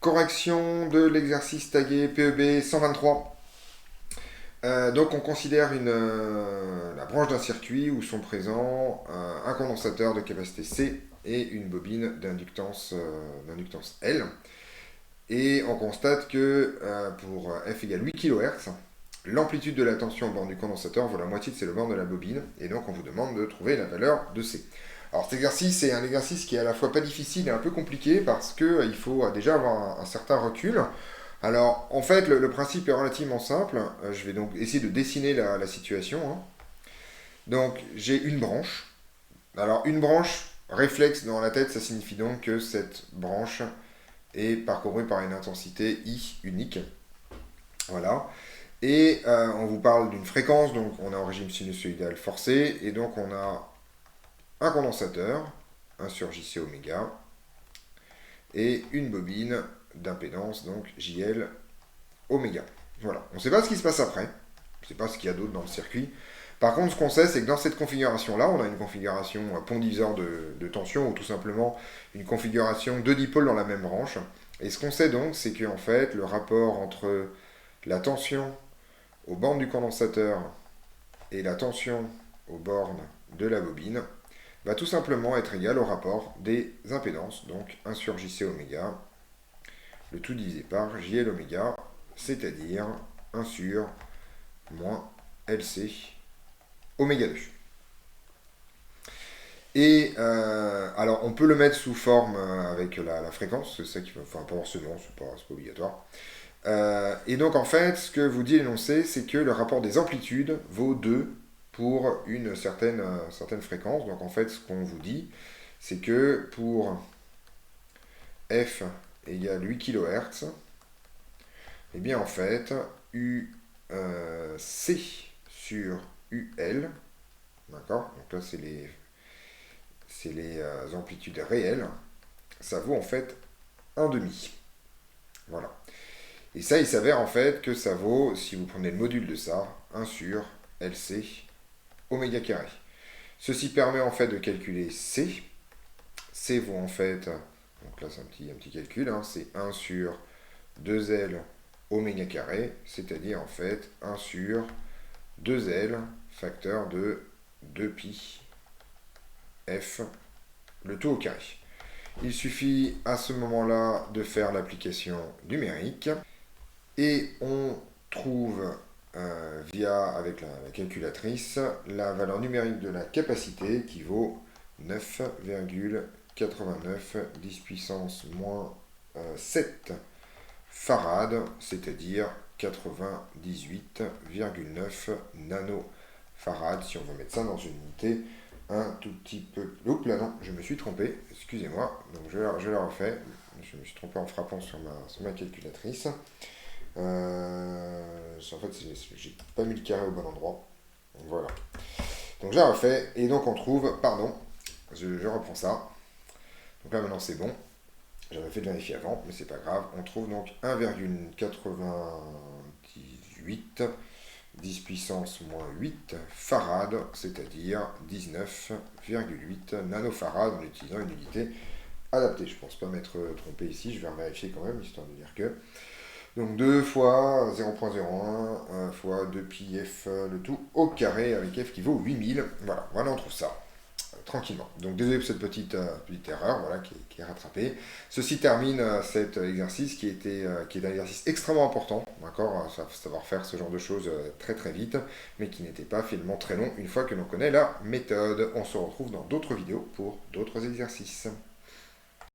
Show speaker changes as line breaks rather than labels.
Correction de l'exercice tagué PEB 123. Donc on considère la branche d'un circuit où sont présents un condensateur de capacité C et une bobine d'inductance L. Et on constate que pour F égale 8 kHz, l'amplitude de la tension au bord du condensateur vaut la moitié de celle au bord de la bobine. Et donc on vous demande de trouver la valeur de C. Alors cet exercice est un exercice qui est à la fois pas difficile et un peu compliqué parce qu'il faut déjà avoir un certain recul. Alors en fait le principe est relativement simple. Je vais donc essayer de dessiner la situation, hein. Donc j'ai une branche. Alors une branche réflexe dans la tête, ça signifie donc que cette branche est parcourue par une intensité I unique. Voilà. Et on vous parle d'une fréquence, donc on est en régime sinusoïdal forcé, et donc on a un condensateur, 1 sur JC oméga, et une bobine d'impédance, donc JL oméga. Voilà. On ne sait pas ce qui se passe après, on ne sait pas ce qu'il y a d'autre dans le circuit. Par contre, ce qu'on sait, c'est que dans cette configuration-là, on a une configuration pont diviseur de tension, ou tout simplement une configuration de dipôles dans la même branche. Et ce qu'on sait donc, c'est qu'en fait, le rapport entre la tension aux bornes du condensateur et la tension aux bornes de la bobine va tout simplement être égal au rapport des impédances, donc 1 sur JC oméga, le tout divisé par JL oméga, c'est-à-dire 1 sur moins LC oméga 2. Et alors on peut le mettre sous forme avec la fréquence, c'est ça qui va, enfin pas forcément, c'est pas obligatoire. Et donc en fait, ce que vous dit l'énoncé, c'est que le rapport des amplitudes vaut 2 pour une certaine fréquence. Donc en fait, ce qu'on vous dit, c'est que pour F égale 8 kHz, et bien en fait, C sur UL, d'accord? Donc là, c'est les amplitudes réelles, ça vaut en fait 1,5. Voilà. Et ça, il s'avère en fait que ça vaut, si vous prenez le module de ça, 1 sur LC oméga carré. Ceci permet en fait de calculer C. C vaut en fait, donc là c'est un petit calcul, hein, c'est 1 sur 2L oméga carré, c'est-à-dire en fait 1 sur 2L facteur de 2pi F, le tout au carré. Il suffit à ce moment-là de faire l'application numérique. Et on trouve avec la calculatrice la valeur numérique de la capacité qui vaut 9,89 10 puissance moins 7 farad, c'est-à-dire 98,9 nanofarad, si on veut mettre ça dans une unité un tout petit peu... Oups là non, je me suis trompé, excusez-moi, donc je la refais, je me suis trompé en frappant sur ma calculatrice. En fait, j'ai pas mis le carré au bon endroit. Voilà. Donc je la refais. Et donc on trouve, pardon, je reprends ça. Donc là maintenant c'est bon. J'avais fait de vérifier avant, mais c'est pas grave. On trouve donc 1,98 10 puissance moins 8 farad, c'est-à-dire 19,8 nanofarad en utilisant une unité adaptée. Je pense pas m'être trompé ici, je vais vérifier quand même, histoire de dire que. Donc 2 fois 0.01 fois 2 pi f, le tout au carré avec f qui vaut 8000. Voilà, on trouve ça tranquillement. Donc désolé pour cette petite erreur voilà, qui est rattrapée. Ceci termine cet exercice qui est un exercice extrêmement important, d'accord, savoir faire ce genre de choses très très vite, mais qui n'était pas finalement très long une fois que l'on connaît la méthode. On se retrouve dans d'autres vidéos pour d'autres exercices.